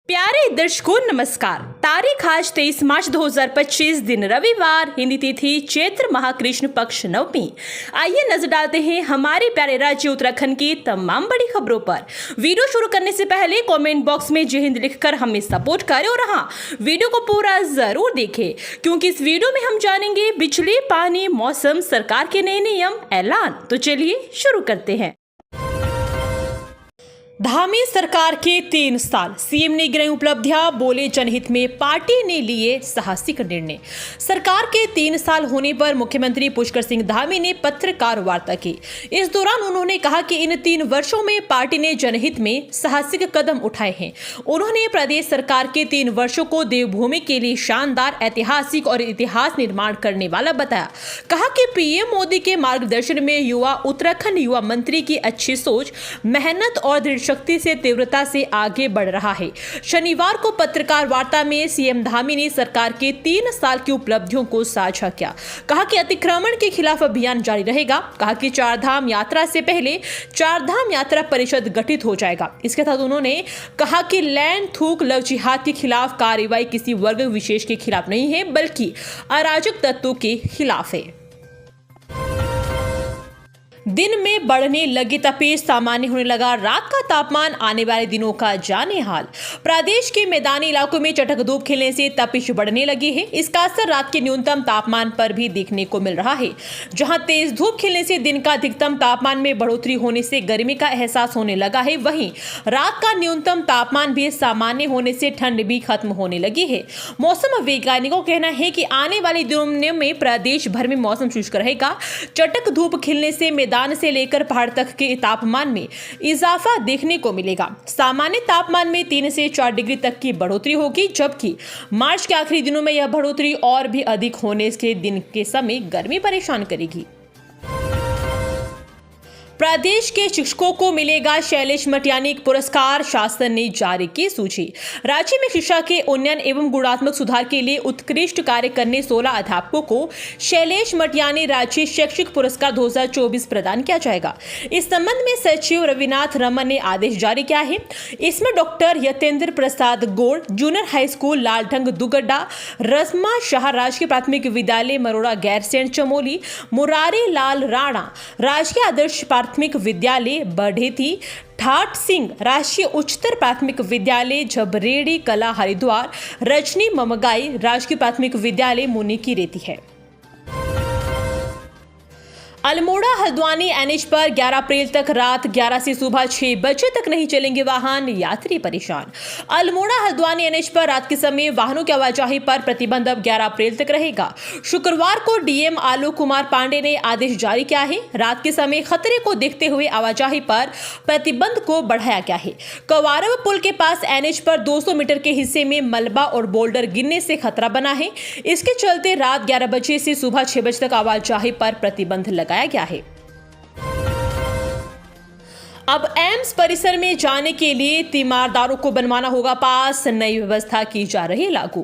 प्यारे दर्शकों नमस्कार। तारीख आज 23 मार्च 2025 दिन रविवार, हिंदी तिथि चैत्र माह कृष्ण पक्ष नवमी। आइए नजर डालते हैं हमारे प्यारे राज्य उत्तराखंड की तमाम बड़ी खबरों पर। वीडियो शुरू करने से पहले कमेंट बॉक्स में जय हिंद लिखकर हमें सपोर्ट करें और हाँ, वीडियो को पूरा जरूर देखें क्योंकि इस वीडियो में हम जानेंगे बिजली, पानी, मौसम, सरकार के नए नियम, ऐलान। तो चलिए शुरू करते हैं। धामी सरकार के 3 साल, सीएम ने गिनाई उपलब्धियां, बोले जनहित में पार्टी ने लिए साहसिक निर्णय। सरकार के 3 साल होने पर मुख्यमंत्री पुष्कर सिंह धामी ने पत्रकार वार्ता की। इस दौरान उन्होंने कहा कि इन 3 वर्षों में पार्टी ने जनहित में साहसिक कदम उठाए हैं। उन्होंने प्रदेश सरकार के 3 वर्षों को देवभूमि के लिए शानदार, ऐतिहासिक और इतिहास निर्माण करने वाला बताया। कहा कि पीएम मोदी के मार्गदर्शन में युवा उत्तराखंड युवा मंत्री की अच्छी सोच, मेहनत और दृढ़ शक्ति से तीव्रता से आगे बढ़ रहा है। शनिवार को पत्रकार वार्ता में सीएम धामी ने सरकार के 3 साल की उपलब्धियों को साझा किया। कहा कि अतिक्रमण के खिलाफ अभियान जारी रहेगा। कहा कि 4 धाम यात्रा से पहले 4 धाम यात्रा परिषद गठित हो जाएगा। इसके साथ उन्होंने कहा कि लैंड थूक, लव जिहाद के खिलाफ कार्रवाई किसी वर्ग विशेष के खिलाफ नहीं है बल्कि अराजक तत्वों के खिलाफ है। दिन में बढ़ने लगी तपिश, सामान्य होने लगा रात का तापमान, आने वाले दिनों का जाने हाल। प्रदेश के मैदानी इलाकों में चटक धूप खिलने से तपिश बढ़ने लगी है। इसका असर रात के न्यूनतम तापमान पर भी देखने को मिल रहा है। जहां तेज धूप खिलने से दिन का अधिकतम तापमान में बढ़ोतरी होने से गर्मी का एहसास होने लगा है, वहीं रात का न्यूनतम तापमान भी सामान्य होने से ठंड भी खत्म होने लगी है। मौसम वैज्ञानिकों का कहना है कि आने वाले दिनों में प्रदेश भर में मौसम शुष्क रहेगा। चटक धूप खिलने से मैदान से लेकर पहाड़ तक के तापमान में इजाफा देखने को मिलेगा। सामान्य तापमान में 3 से 4 डिग्री तक की बढ़ोतरी होगी, जबकि मार्च के आखिरी दिनों में यह बढ़ोतरी और भी अधिक होने के दिन के समय गर्मी परेशान करेगी। प्रदेश के शिक्षकों को मिलेगा शैलेश मटियानी पुरस्कार, शासन ने जारी की सूची। राज्य में शिक्षा के उन्नयन एवं गुणात्मक सुधार के लिए उत्कृष्ट कार्य करने 16 अध्यापकों को शैलेश मटियानी राज्य शैक्षिक पुरस्कार 2024 प्रदान किया जाएगा। इस संबंध में सचिव रविनाथ रमन ने आदेश जारी किया है। इसमें doctor Yatendra Prasad Gaur, junior high school Laldhang Dugadda, Rasma Shah राजकीय प्राथमिक विद्यालय मरोड़ा गैरसैंण चमोली, मुरारी लाल राणा राजकीय आदर्श प्राथमिक विद्यालय बढ़ेती, ठाट सिंह राष्ट्रीय उच्चतर प्राथमिक विद्यालय झबरेड़ी कला हरिद्वार, रजनी ममगाई राजकीय प्राथमिक विद्यालय मुनि की रेती है। अल्मोड़ा हल्द्वानी एनएच पर 11 अप्रैल तक रात 11 से सुबह 6 बजे तक नहीं चलेंगे वाहन, यात्री परेशान। अल्मोड़ा हल्द्वानी एनएच पर रात के समय वाहनों की आवाजाही पर प्रतिबंध अब 11 अप्रैल तक रहेगा। शुक्रवार को डीएम आलोक कुमार पांडे ने आदेश जारी किया है। रात के समय खतरे को देखते हुए आवाजाही पर प्रतिबंध को बढ़ाया गया है। कवारव पुल के पास एनएच पर 200 मीटर के हिस्से में मलबा और बोल्डर गिरने से खतरा बना है। इसके चलते रात 11 बजे से सुबह 6 बजे तक आवाजाही पर प्रतिबंध लगाया गया है। अब एम्स परिसर में जाने के लिए तीमारदारों को बनवाना होगा पास, नई व्यवस्था की जा रही है लागू।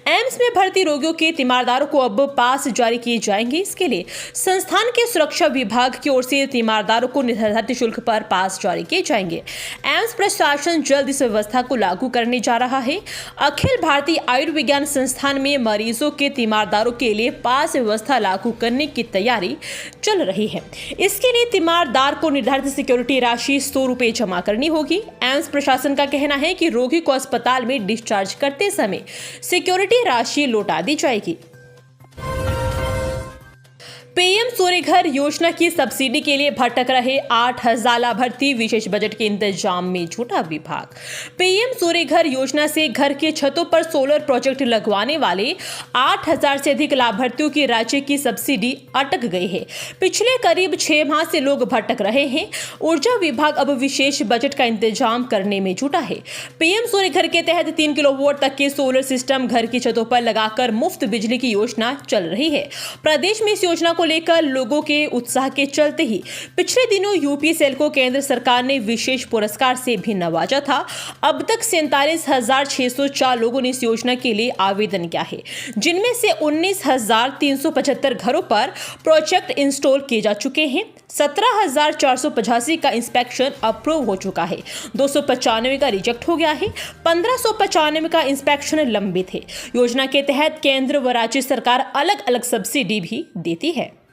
एम्स में भर्ती रोगियों के तीमारदारों को अब पास जारी किए जाएंगे। इसके लिए संस्थान के सुरक्षा विभाग की ओर से तीमारदारों को निर्धारित शुल्क पर पास जारी किए जाएंगे। एम्स प्रशासन जल्द इस व्यवस्था को लागू करने जा रहा है। अखिल भारतीय आयुर्विज्ञान संस्थान में मरीजों के तीमारदारों के लिए पास व्यवस्था लागू करने की तैयारी चल रही है। इसके लिए तीमारदार को निर्धारित सिक्योरिटी राशि 100 रुपए जमा करनी होगी। एम्स प्रशासन का कहना है कि रोगी को अस्पताल में डिस्चार्ज करते समय सिक्योरिटी राशि लौटा दी जाएगी। पीएम सूर्य घर योजना की सब्सिडी के लिए भटक रहे 8,000 लाभार्थी, विशेष बजट के इंतजाम में जुटा विभाग। पीएम सूर्य घर योजना से घर के छतों पर सोलर प्रोजेक्ट लगवाने वाले 8,000 से अधिक लाभार्थियों की राज्य की सब्सिडी अटक गई है। पिछले करीब 6 माह से लोग भटक रहे हैं। ऊर्जा विभाग अब विशेष बजट का इंतजाम करने में जुटा है। पीएम सूर्य घर के तहत 3 किलोवाट तक के सोलर सिस्टम घर की छतों पर लगाकर मुफ्त बिजली की योजना चल रही है। प्रदेश में इस योजना को लेकर लोगों के उत्साह के चलते ही पिछले दिनों यूपी सेल को केंद्र सरकार ने विशेष पुरस्कार से भी नवाजा था। अब तक 47,604 लोगों ने इस योजना के लिए आवेदन किया है, जिनमें से 19,375 घरों पर प्रोजेक्ट इंस्टॉल किए जा चुके हैं। 17,485 का इंस्पेक्शन अप्रूव हो चुका है, 295 का रिजेक्ट हो गया है, 1595 का इंस्पेक्शन लंबित है। योजना के तहत केंद्र व राज्य सरकार अलग अलग सब्सिडी भी देती है।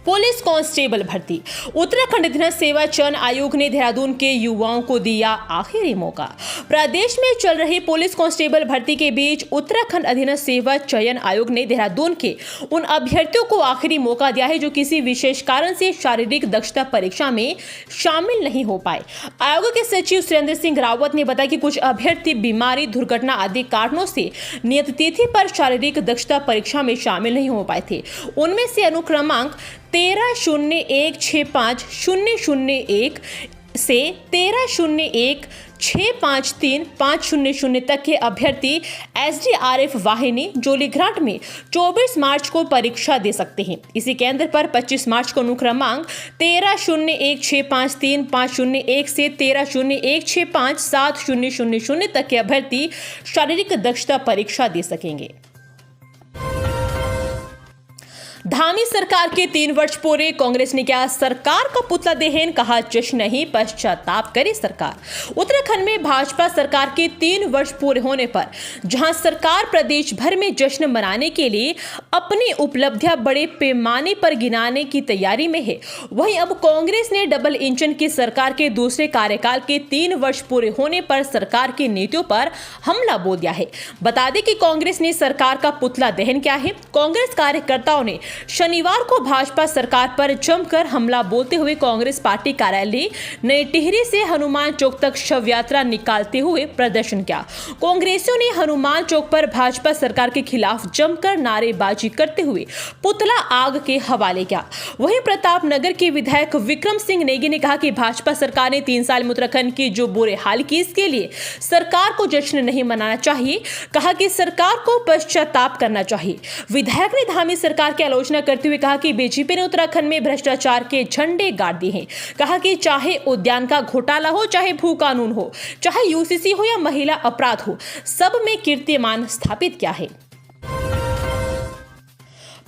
पुलिस कांस्टेबल भर्ती। उत्तराखंड अधीनस्थ सेवा चयन आयोग ने देहरादून के युवाओं को दिया आखिरी मौका। प्रदेश में चल रही पुलिस कांस्टेबल भर्ती के बीच उत्तराखंड अधीनस्थ सेवा चयन आयोग ने देहरादून के उन अभ्यर्थियों को आखिरी मौका दिया है जो किसी विशेष कारण से शारीरिक दक्षता परीक्षा में शामिल नहीं हो पाए। आयोग के सचिव सुरेंद्र सिंह रावत ने बताया कि कुछ अभ्यर्थी बीमारी, दुर्घटना आदि कारणों से नियत तिथि पर शारीरिक दक्षता परीक्षा में शामिल नहीं हो पाए थे। उनमें से अनुक्रमांक 13-01-65-001 से 13-01-653-500 तक के अभ्यर्थी SDRF वाहिनी जोलीघाट में 24 मार्च को परीक्षा दे सकते हैं। इसी केंद्र पर 25 मार्च को अनुक्रमांक 13-01-653-501 से 13-01-657-000 तक के अभ्यर्थी शारीरिक दक्षता परीक्षा दे सकेंगे। धामी सरकार के 3 वर्ष पूरे, कांग्रेस ने किया सरकार का पुतला दहन, कहा जश्न नहीं पश्चाताप करे सरकार। उत्तराखंड में भाजपा सरकार के 3 वर्ष पूरे होने पर जहां सरकार प्रदेश भर में जश्न मनाने के लिए अपनी उपलब्धियां बड़े पैमाने पर गिनाने की तैयारी में है, वहीं अब कांग्रेस ने डबल इंजन की सरकार के दूसरे कार्यकाल के 3 वर्ष पूरे होने पर सरकार की नीतियों पर हमला बोल दिया है। बता दें कि कांग्रेस ने सरकार का पुतला दहन किया है। कांग्रेस कार्यकर्ताओं ने शनिवार को भाजपा सरकार पर जमकर हमला बोलते हुए कांग्रेस पार्टी कार्यालय नई टिहरी से हनुमान चौक तक शव यात्रा निकालते हुए प्रदर्शन किया। कांग्रेसियों ने हनुमान चौक पर भाजपा सरकार के खिलाफ जमकर नारेबाजी करते हुए पुतला आग के हवाले किया। वहीं प्रतापनगर के विधायक विक्रम सिंह नेगी ने कहा कि भाजपा सरकार ने 3 साल में उत्तराखंड की जो बुरे हाल की, इसके लिए सरकार को जश्न नहीं मनाना चाहिए। कहा कि सरकार को पश्चाताप करना चाहिए। विधायक ने धामी सरकार की आलोचना करते हुए कहा कि बीजेपी ने उत्तराखंड में भ्रष्टाचार के झंडे गाड़ दिए हैं। कहा कि चाहे उद्यान का घोटाला हो, चाहे भू कानून हो, चाहे यूसीसी हो या महिला अपराध हो, सब में कीर्तिमान स्थापित किया है।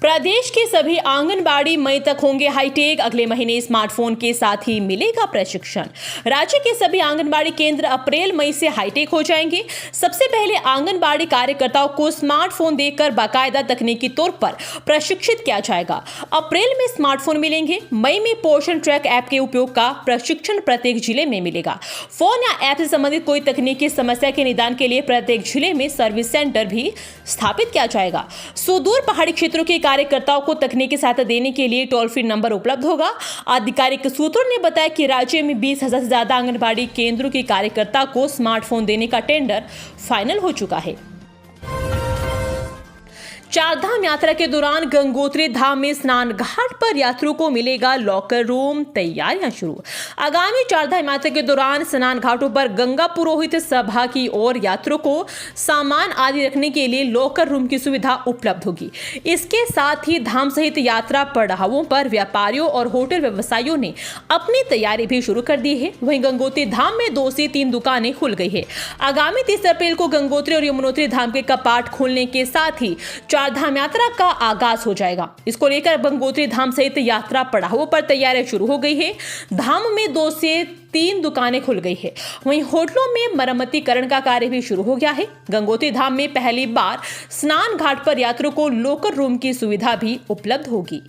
प्रदेश के सभी आंगनबाड़ी मई तक होंगे हाईटेक। अगले महीने स्मार्टफोन के साथ ही मिलेगा प्रशिक्षण। राज्य के सभी आंगनबाड़ी केंद्र अप्रैल मई से हाईटेक हो जाएंगे। सबसे पहले आंगनबाड़ी कार्यकर्ताओं को स्मार्टफोन देकर बाकायदा तकनीकी तौर पर प्रशिक्षित किया जाएगा। अप्रैल में स्मार्टफोन मिलेंगे। मई में पोषण ट्रैक ऐप के उपयोग का प्रशिक्षण प्रत्येक जिले में मिलेगा। फोन या ऐप से संबंधित कोई तकनीकी समस्या के निदान के लिए प्रत्येक जिले में सर्विस सेंटर भी स्थापित किया जाएगा। सुदूर पहाड़ी क्षेत्रों के कार्यकर्ताओं को तकनीकी सहायता देने के लिए टोल फ्री नंबर उपलब्ध होगा। आधिकारिक सूत्रों ने बताया कि राज्य में 20,000 से ज्यादा आंगनबाड़ी केंद्रों के कार्यकर्ता को स्मार्टफोन देने का टेंडर फाइनल हो चुका है। चारधाम यात्रा के दौरान गंगोत्री धाम में स्नान घाट पर यात्रियों को मिलेगा लॉकर रूम, तैयारियां शुरू। आगामी चारधाम यात्रा के दौरान स्नान घाटों पर गंगा पुरोहित सभा की ओर यात्रियों को सामान आदि रखने के लिए लॉकर रूम की सुविधा उपलब्ध होगी। इसके साथ ही धाम सहित यात्रा पड़ावों पर व्यापारियों और होटल व्यवसायियों ने अपनी तैयारी भी शुरू कर दी है। वहीं गंगोत्री धाम में 2 से 3 दुकानें खुल गई है। आगामी 30 अप्रैल को गंगोत्री और यमुनोत्री धाम के कपाट खुलने के साथ ही चारधाम यात्रा का आगाज हो जाएगा। इसको लेकर गंगोत्री धाम सहित यात्रा पड़ावों पर तैयारियां शुरू हो गई है। धाम में 2 से 3 दुकानें खुल गई है। वहीं होटलों में मरम्मतीकरण का कार्य भी शुरू हो गया है। गंगोत्री धाम में पहली बार स्नान घाट पर यात्रियों को लॉकर रूम की सुविधा भी उपलब्ध होगी।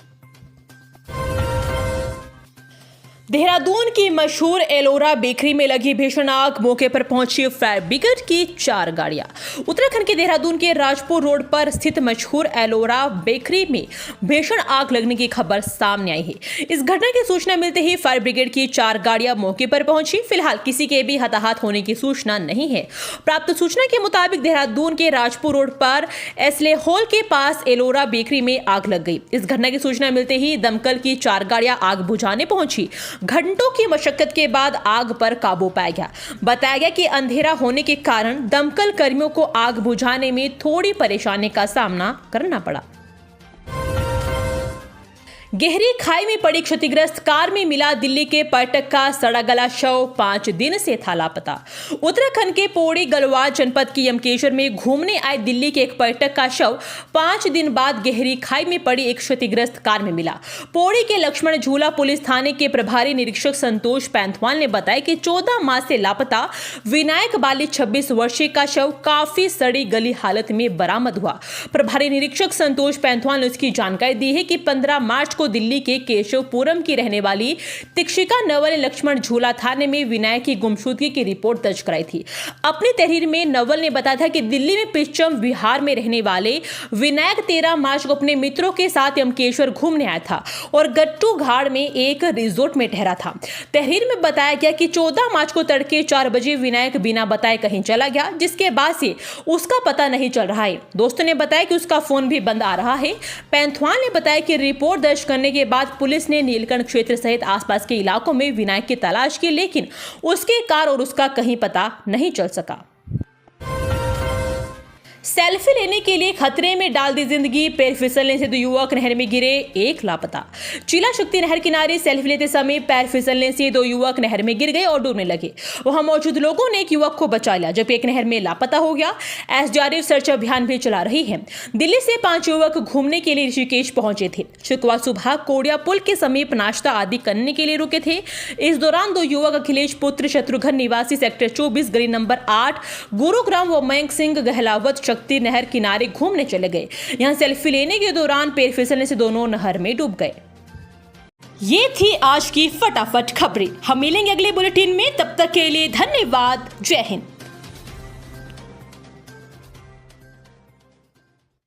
देहरादून की मशहूर एलोरा बेकरी में लगी भीषण आग, मौके पर पहुंची फायर ब्रिगेड की 4 गाड़ियां। उत्तराखंड के देहरादून के राजपुर रोड पर स्थित मशहूर एलोरा बेकरी में भीषण आग लगने की खबर सामने आई है। इस घटना की सूचना मिलते ही फायर ब्रिगेड की 4 गाड़ियां मौके पर पहुंची। फिलहाल किसी के भी हताहत होने की सूचना नहीं है। प्राप्त सूचना के मुताबिक देहरादून के राजपुर रोड पर एसले हॉल के पास एलोरा बेकरी में आग लग गई। इस घटना की सूचना मिलते ही दमकल की 4 गाड़ियां आग बुझाने पहुंची। घंटों की मशक्कत के बाद आग पर काबू पाया गया। बताया गया कि अंधेरा होने के कारण दमकल कर्मियों को आग बुझाने में थोड़ी परेशानी का सामना करना पड़ा। गहरी खाई में पड़ी क्षतिग्रस्त कार में मिला दिल्ली के पर्यटक का सड़ा गला शव, 5 दिन से था लापता। उत्तराखंड के पौड़ी गढ़वाल जनपद की यमकेश्वर में घूमने आए दिल्ली के एक पर्यटक का शव 5 दिन बाद गहरी खाई में पड़ी एक क्षतिग्रस्त कार में मिला। पौड़ी के लक्ष्मण झूला पुलिस थाने के प्रभारी निरीक्षक संतोष पैंथवाल ने बताया कि 14 माह से लापता विनायक बाली 26 वर्षीय का शव काफी सड़ी गली हालत में बरामद हुआ। प्रभारी निरीक्षक संतोष पैंथवाल ने उसकी जानकारी दी है कि 15 मार्च को दिल्ली के केशवपुरम की रहने वाली तिक्षिका नवल ने लक्ष्मण झूला थाने में विनायक की गुमशुदगी की रिपोर्ट दर्ज कराई थी। अपनी तहरीर में नवल ने बताया था कि दिल्ली में पश्चिम बिहार में रहने वाले विनायक 13 मार्च को अपने मित्रों के साथ यमकेश्वर घूमने आया था और गट्टू घाट में एक रिजोर्ट में ठहरा था। तहरीर में बताया गया कि 14 मार्च को तड़के 4 बजे विनायक बिना बताए कहीं चला गया, जिसके बाद से उसका पता नहीं चल रहा है। दोस्तों ने बताया कि उसका फोन भी बंद आ रहा है। पैंथवाल ने बताया कि रिपोर्ट दर्ज करने के बाद पुलिस ने नीलकंठ क्षेत्र सहित आसपास के इलाकों में विनायक की तलाश की, लेकिन उसके कार और उसका कहीं पता नहीं चल सका। सेल्फी लेने के लिए खतरे में डाल दी जिंदगी, पैर फिसलने से 2 युवक नहर में गिरे, 1 लापता। चिला शक्ति नहर किनारे सेल्फी लेते समय पैर फिसलने से 2 युवक नहर में गिर गए और डूबने लगे। वहां मौजूद लोगों ने एक युवक को बचा लिया, जबकि एक नहर में लापता हो गया। एसडीआरएफ सर्च अभियान भी चला रही है। दिल्ली से 5 युवक घूमने के लिए ऋषिकेश पहुंचे थे। शुक्रवार सुबह कोड़िया पुल के समीप नाश्ता आदि करने के लिए रुके थे। इस दौरान 2 युवक अखिलेश पुत्र शत्रुघ्न निवासी सेक्टर 24 गली नंबर 8 गुरुग्राम व मयंक सिंह गहलावत शक्ति नहर किनारे घूमने चले गए। यहां सेल्फी लेने के दौरान पैर फिसलने से दोनों नहर में डूब गए। ये थी आज की फटाफट खबरें। हम मिलेंगे अगले बुलेटिन में, तब तक के लिए धन्यवाद। जय हिंद।